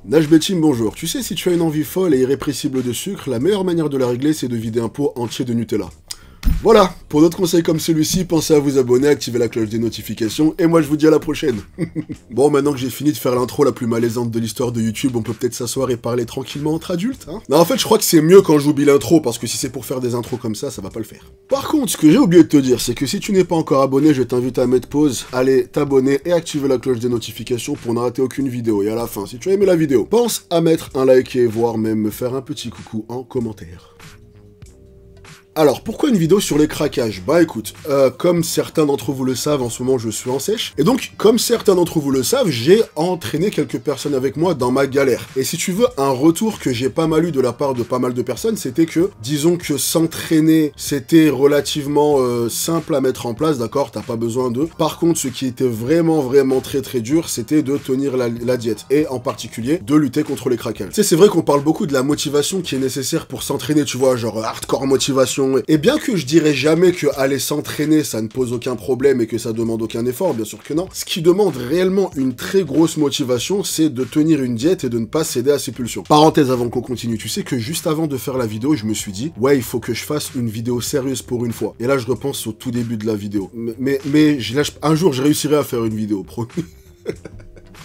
Najbe Team, bonjour. Tu sais, si tu as une envie folle et irrépressible de sucre, la meilleure manière de la régler, c'est de vider un pot entier de Nutella. Voilà, pour d'autres conseils comme celui-ci, pensez à vous abonner, activer la cloche des notifications, et moi je vous dis à la prochaine. Bon, maintenant que j'ai fini de faire l'intro la plus malaisante de l'histoire de YouTube, on peut peut-être s'asseoir et parler tranquillement entre adultes, hein? Non, en fait, je crois que c'est mieux quand j'oublie l'intro, parce que si c'est pour faire des intros comme ça va pas le faire. Par contre, ce que j'ai oublié de te dire, c'est que si tu n'es pas encore abonné, je t'invite à mettre pause, aller t'abonner et activer la cloche des notifications pour ne rater aucune vidéo. Et à la fin, si tu as aimé la vidéo, pense à mettre un like et voire même me faire un petit coucou en commentaire. Alors, pourquoi une vidéo sur les craquages? Bah écoute, comme certains d'entre vous le savent, en ce moment je suis en sèche, et donc, comme certains d'entre vous le savent, j'ai entraîné quelques personnes avec moi dans ma galère. Et si tu veux, un retour que j'ai pas mal eu de la part de pas mal de personnes, c'était que, disons que s'entraîner, c'était relativement simple à mettre en place, d'accord, t'as pas besoin de... Par contre, ce qui était vraiment très dur, c'était de tenir la diète, et en particulier, de lutter contre les craquages. Tu sais, c'est vrai qu'on parle beaucoup de la motivation qui est nécessaire pour s'entraîner, tu vois, genre hardcore motivation. Et bien que je dirais jamais que aller s'entraîner, ça ne pose aucun problème et que ça demande aucun effort, bien sûr que non. Ce qui demande réellement une très grosse motivation, c'est de tenir une diète et de ne pas céder à ses pulsions. Parenthèse avant qu'on continue, tu sais que juste avant de faire la vidéo, je me suis dit, ouais, il faut que je fasse une vidéo sérieuse pour une fois. Et là, je repense au tout début de la vidéo. Mais un jour, je réussirai à faire une vidéo, promis.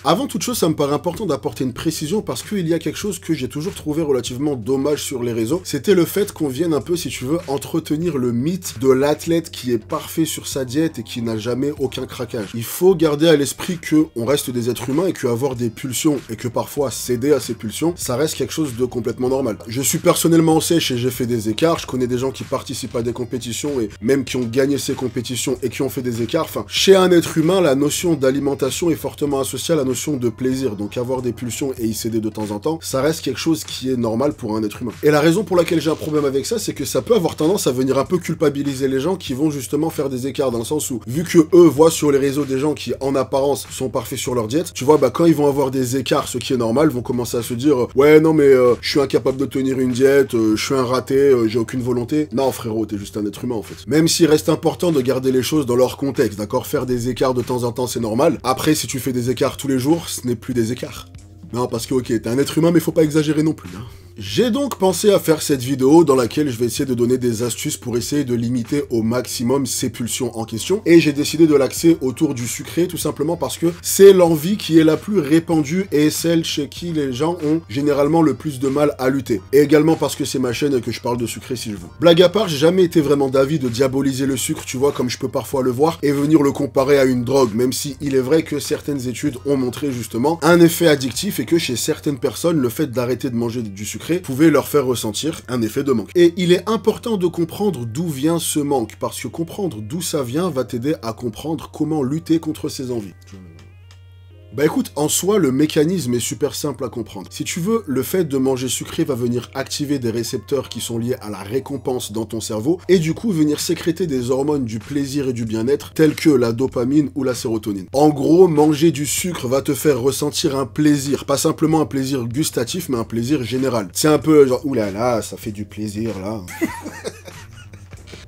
Avant toute chose, ça me paraît important d'apporter une précision parce qu'il y a quelque chose que j'ai toujours trouvé relativement dommage sur les réseaux. C'était le fait qu'on vienne un peu, si tu veux, entretenir le mythe de l'athlète qui est parfait sur sa diète et qui n'a jamais aucun craquage. Il faut garder à l'esprit que on reste des êtres humains et qu'avoir des pulsions et que parfois céder à ces pulsions, ça reste quelque chose de complètement normal. Je suis personnellement en sèche et j'ai fait des écarts. Je connais des gens qui participent à des compétitions et même qui ont gagné ces compétitions et qui ont fait des écarts. Enfin, chez un être humain, la notion d'alimentation est fortement associée à la notion de plaisir, donc avoir des pulsions et y céder de temps en temps, ça reste quelque chose qui est normal pour un être humain. Et la raison pour laquelle j'ai un problème avec ça, c'est que ça peut avoir tendance à venir un peu culpabiliser les gens qui vont justement faire des écarts, dans le sens où, vu que eux voient sur les réseaux des gens qui, en apparence, sont parfaits sur leur diète, tu vois, bah quand ils vont avoir des écarts, ce qui est normal, vont commencer à se dire ouais, non mais je suis incapable de tenir une diète, je suis un raté, j'ai aucune volonté. Non frérot, t'es juste un être humain en fait. Même s'il reste important de garder les choses dans leur contexte, d'accord? Faire des écarts de temps en temps, c'est normal. Après, si tu fais des écarts tous les jours, ce n'est plus des écarts. Non, parce que ok, t'es un être humain, mais faut pas exagérer non plus, hein. J'ai donc pensé à faire cette vidéo dans laquelle je vais essayer de donner des astuces pour essayer de limiter au maximum ces pulsions en question, et j'ai décidé de l'axer autour du sucré, tout simplement parce que c'est l'envie qui est la plus répandue et celle chez qui les gens ont généralement le plus de mal à lutter. Et également parce que c'est ma chaîne et que je parle de sucré si je veux. Blague à part, j'ai jamais été vraiment d'avis de diaboliser le sucre, tu vois, comme je peux parfois le voir, et venir le comparer à une drogue, même si il est vrai que certaines études ont montré justement un effet addictif et que chez certaines personnes, le fait d'arrêter de manger du sucre pouvait leur faire ressentir un effet de manque. Et il est important de comprendre d'où vient ce manque, parce que comprendre d'où ça vient va t'aider à comprendre comment lutter contre ces envies. Bah écoute, en soi, le mécanisme est super simple à comprendre. Si tu veux, le fait de manger sucré va venir activer des récepteurs qui sont liés à la récompense dans ton cerveau, et du coup venir sécréter des hormones du plaisir et du bien-être, telles que la dopamine ou la sérotonine. En gros, manger du sucre va te faire ressentir un plaisir, pas simplement un plaisir gustatif, mais un plaisir général. C'est un peu genre, oulala, ça fait du plaisir là.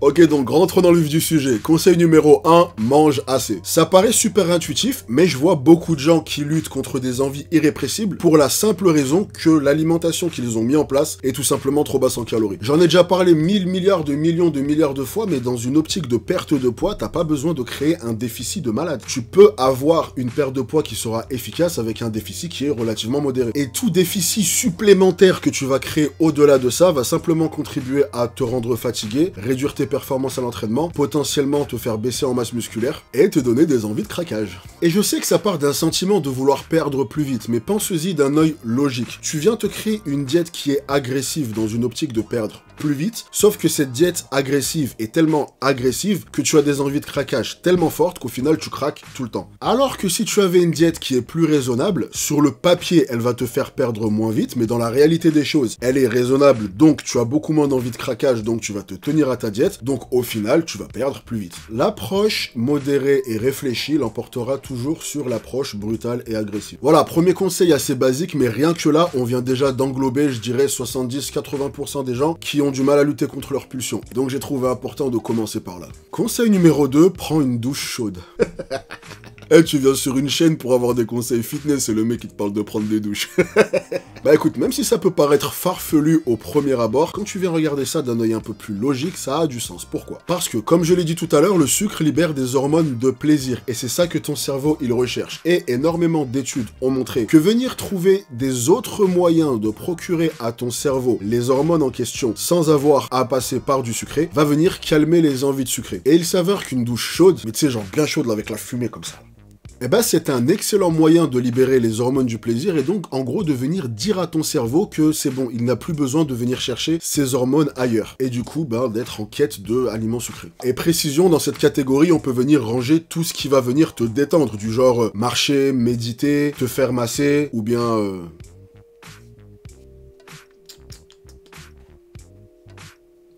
Ok, donc rentrons dans le vif du sujet. Conseil numéro 1, mange assez. Ça paraît super intuitif, mais je vois beaucoup de gens qui luttent contre des envies irrépressibles pour la simple raison que l'alimentation qu'ils ont mis en place est tout simplement trop basse en calories. J'en ai déjà parlé 1000 milliards de millions de milliards de fois, mais dans une optique de perte de poids, t'as pas besoin de créer un déficit de malade. Tu peux avoir une perte de poids qui sera efficace avec un déficit qui est relativement modéré. Et tout déficit supplémentaire que tu vas créer au-delà de ça va simplement contribuer à te rendre fatigué, réduire tes performances à l'entraînement, potentiellement te faire baisser en masse musculaire et te donner des envies de craquage. Et je sais que ça part d'un sentiment de vouloir perdre plus vite, mais pense-y d'un œil logique. Tu viens te créer une diète qui est agressive dans une optique de perdre plus vite, sauf que cette diète agressive est tellement agressive que tu as des envies de craquage tellement fortes qu'au final tu craques tout le temps. Alors que si tu avais une diète qui est plus raisonnable, sur le papier elle va te faire perdre moins vite, mais dans la réalité des choses, elle est raisonnable, donc tu as beaucoup moins d'envie de craquage, donc tu vas te tenir à ta diète, donc au final tu vas perdre plus vite. L'approche modérée et réfléchie l'emportera toujours sur l'approche brutale et agressive. Voilà, premier conseil assez basique, mais rien que là, on vient déjà d'englober, je dirais, 70-80% des gens qui ont du mal à lutter contre leurs pulsions. Donc j'ai trouvé important de commencer par là. Conseil numéro 2, prends une douche chaude. Eh, tu viens sur une chaîne pour avoir des conseils fitness et le mec il te parle de prendre des douches. Bah écoute, même si ça peut paraître farfelu au premier abord, quand tu viens regarder ça d'un œil un peu plus logique, ça a du sens. Pourquoi? Parce que, comme je l'ai dit tout à l'heure, le sucre libère des hormones de plaisir, et c'est ça que ton cerveau il recherche. Et énormément d'études ont montré que venir trouver des autres moyens de procurer à ton cerveau les hormones en question sans avoir à passer par du sucré, va venir calmer les envies de sucré. Et il s'avère qu'une douche chaude, mais tu sais genre bien chaude là, avec la fumée comme ça, eh ben c'est un excellent moyen de libérer les hormones du plaisir et donc en gros de venir dire à ton cerveau que c'est bon, il n'a plus besoin de venir chercher ses hormones ailleurs. Et du coup, ben, d'être en quête d'aliments sucrés. Et précision, dans cette catégorie, on peut venir ranger tout ce qui va venir te détendre, du genre marcher, méditer, te faire masser, ou bien...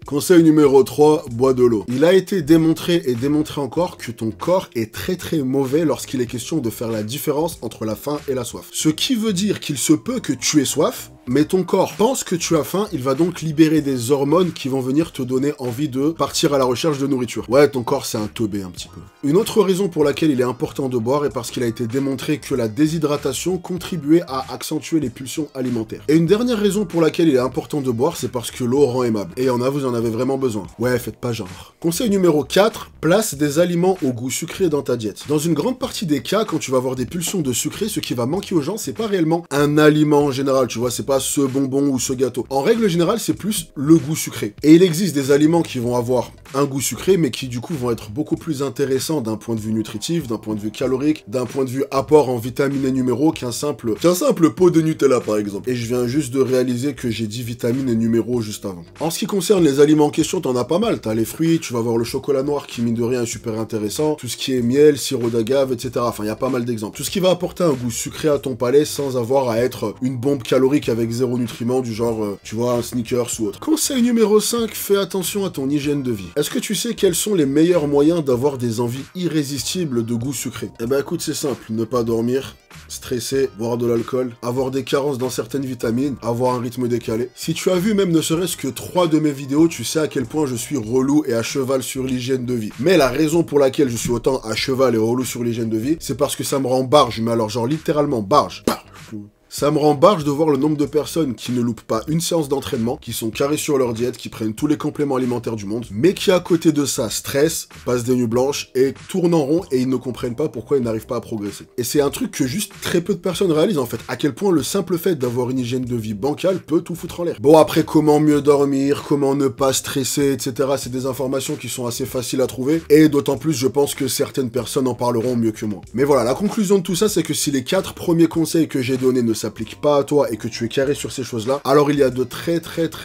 Conseil numéro 3, bois de l'eau. Il a été démontré et démontré encore que ton corps est très très mauvais lorsqu'il est question de faire la différence entre la faim et la soif. Ce qui veut dire qu'il se peut que tu aies soif, mais ton corps pense que tu as faim, il va donc libérer des hormones qui vont venir te donner envie de partir à la recherche de nourriture. Ouais, ton corps c'est un teubé un petit peu. Une autre raison pour laquelle il est important de boire est parce qu'il a été démontré que la déshydratation contribuait à accentuer les pulsions alimentaires. Et une dernière raison pour laquelle il est important de boire, c'est parce que l'eau rend aimable. Et vous en avez vraiment besoin. Ouais, faites pas genre. Conseil numéro 4, place des aliments au goût sucré dans ta diète. Dans une grande partie des cas, quand tu vas avoir des pulsions de sucré, ce qui va manquer aux gens, c'est pas réellement un aliment en général, tu vois, c'est pas ce bonbon ou ce gâteau. En règle générale, c'est plus le goût sucré. Et il existe des aliments qui vont avoir un goût sucré, mais qui du coup vont être beaucoup plus intéressants d'un point de vue nutritif, d'un point de vue calorique, d'un point de vue apport en vitamines et minéraux qu'un simple pot de Nutella par exemple. Et je viens juste de réaliser que j'ai dit vitamines et minéraux juste avant. En ce qui concerne les aliments en question, t'en as pas mal. T'as les fruits, tu vas avoir le chocolat noir qui mine de rien est super intéressant, tout ce qui est miel, sirop d'agave, etc. Enfin, il y a pas mal d'exemples. Tout ce qui va apporter un goût sucré à ton palais sans avoir à être une bombe calorique avec zéro nutriments du genre, tu vois, un Snickers ou autre. Conseil numéro 5, fais attention à ton hygiène de vie. Est-ce que tu sais quels sont les meilleurs moyens d'avoir des envies irrésistibles de goût sucré? Eh ben écoute, c'est simple, ne pas dormir, stresser, boire de l'alcool, avoir des carences dans certaines vitamines, avoir un rythme décalé. Si tu as vu même ne serait-ce que 3 de mes vidéos, tu sais à quel point je suis relou et à cheval sur l'hygiène de vie. Mais la raison pour laquelle je suis autant à cheval et relou sur l'hygiène de vie, c'est parce que ça me rend barge, mais alors genre littéralement barge. Ça me rend barge de voir le nombre de personnes qui ne loupent pas une séance d'entraînement, qui sont carrés sur leur diète, qui prennent tous les compléments alimentaires du monde, mais qui à côté de ça stressent, passent des nuits blanches et tournent en rond et ils ne comprennent pas pourquoi ils n'arrivent pas à progresser. Et c'est un truc que juste très peu de personnes réalisent en fait, à quel point le simple fait d'avoir une hygiène de vie bancale peut tout foutre en l'air. Bon après, comment mieux dormir, comment ne pas stresser, etc. c'est des informations qui sont assez faciles à trouver, et d'autant plus je pense que certaines personnes en parleront mieux que moi. Mais voilà, la conclusion de tout ça c'est que si les 4 premiers conseils que j'ai donnés ne s'applique pas à toi et que tu es carré sur ces choses-là, alors il y a de très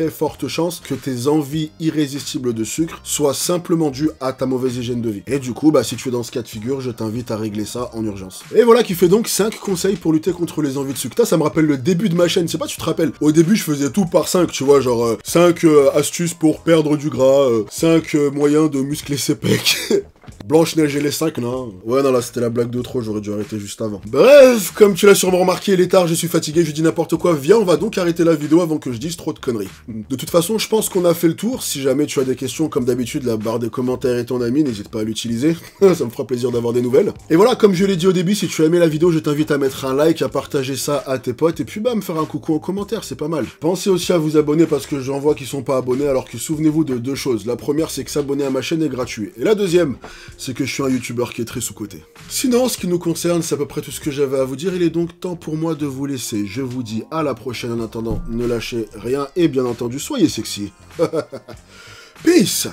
fortes chances que tes envies irrésistibles de sucre soient simplement dues à ta mauvaise hygiène de vie. Et du coup, bah si tu es dans ce cas de figure, je t'invite à régler ça en urgence. Et voilà qui fait donc 5 conseils pour lutter contre les envies de sucre. Ça me rappelle le début de ma chaîne, c'est pas tu te rappelles. Au début, je faisais tout par 5, tu vois, genre 5 astuces pour perdre du gras, 5 moyens de muscler ses pecs. Blanche-Neige et les 5 nains. Ouais, non, là, c'était la blague de trop, j'aurais dû arrêter juste avant. Bref, comme tu l'as sûrement remarqué, il est tard, je suis fatigué, je dis n'importe quoi. Viens, on va donc arrêter la vidéo avant que je dise trop de conneries. De toute façon, je pense qu'on a fait le tour. Si jamais tu as des questions, comme d'habitude, la barre des commentaires est ton ami, n'hésite pas à l'utiliser. Ça me fera plaisir d'avoir des nouvelles. Et voilà, comme je l'ai dit au début, si tu as aimé la vidéo, je t'invite à mettre un like, à partager ça à tes potes, et puis bah, me faire un coucou en commentaire, c'est pas mal. Pensez aussi à vous abonner parce que j'en vois qui sont pas abonnés, alors que souvenez-vous de 2 choses. La première, c'est que s'abonner à ma chaîne est gratuit. Et la deuxième, c'est que je suis un youtubeur qui est très sous-coté. Sinon, en ce qui nous concerne, c'est à peu près tout ce que j'avais à vous dire. Il est donc temps pour moi de vous laisser. Je vous dis à la prochaine. En attendant, ne lâchez rien et bien entendu, soyez sexy. Peace.